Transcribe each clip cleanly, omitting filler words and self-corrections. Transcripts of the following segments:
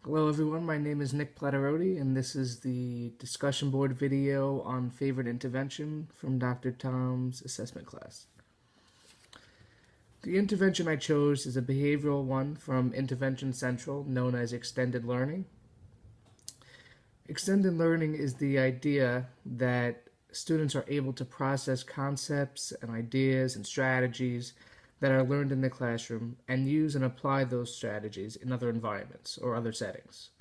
Hello everyone, my name is Nick Platerotti and this is the discussion board video on favorite intervention from Dr. Tom's assessment class. The intervention I chose is a behavioral one from Intervention Central known as extended learning. Extended learning is the idea that students are able to process concepts and ideas and strategies that are learned in the classroom and use and apply those strategies in other environments or other settings.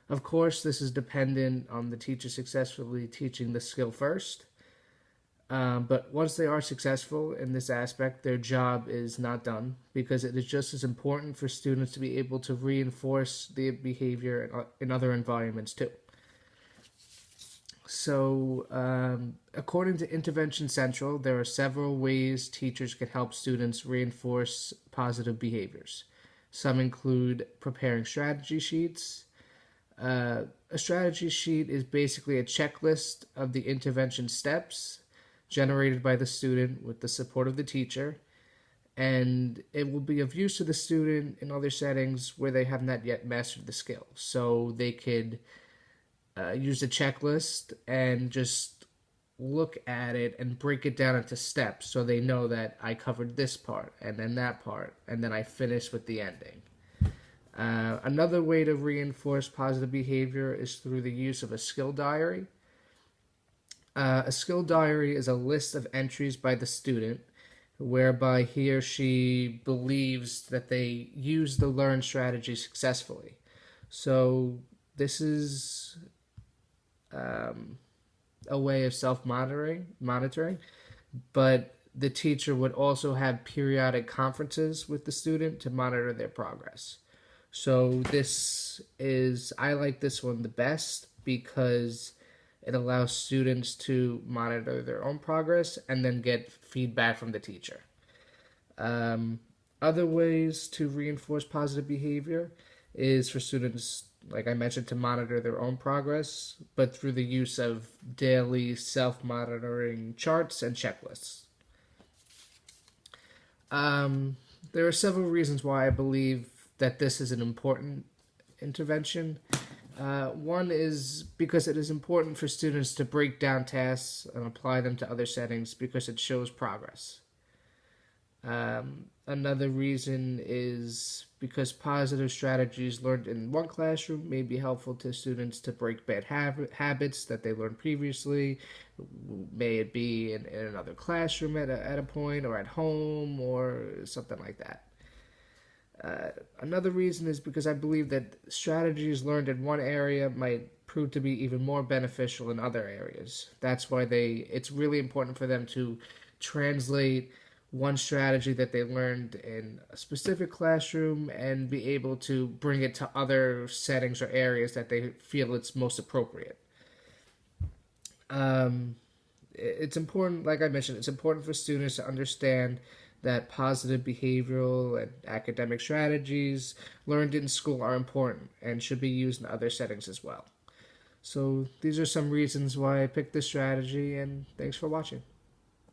Of course, this is dependent on the teacher successfully teaching the skill first, but once they are successful in this aspect, their job is not done because it is just as important for students to be able to reinforce the behavior in other environments too. So, according to Intervention Central, there are several ways teachers can help students reinforce positive behaviors. Some include preparing strategy sheets. A strategy sheet is basically a checklist of the intervention steps generated by the student with the support of the teacher, and it will be of use to the student in other settings where they have not yet mastered the skill. So they could use the checklist and just look at it and break it down into steps so they know that I covered this part and then that part and then I finished with the ending. Another way to reinforce positive behavior is through the use of a skill diary. A skill diary is a list of entries by the student whereby he or she believes that they use the learned strategy successfully. So this is a way of monitoring, but the teacher would also have periodic conferences with the student to monitor their progress. So I like this one the best because it allows students to monitor their own progress and then get feedback from the teacher. Other ways to reinforce positive behavior is for students, like I mentioned, to monitor their own progress, but through the use of daily self-monitoring charts and checklists. There are several reasons why I believe that this is an important intervention. One is because it is important for students to break down tasks and apply them to other settings because it shows progress. Another reason is because positive strategies learned in one classroom may be helpful to students to break bad habits that they learned previously. May it be in another classroom at a point, or at home, or something like that. Another reason is because I believe that strategies learned in one area might prove to be even more beneficial in other areas. That's why it's really important for them to translate one strategy that they learned in a specific classroom and be able to bring it to other settings or areas that they feel it's most appropriate. It's important, like I mentioned, it's important for students to understand that positive behavioral and academic strategies learned in school are important and should be used in other settings as well. So these are some reasons why I picked this strategy, and thanks for watching.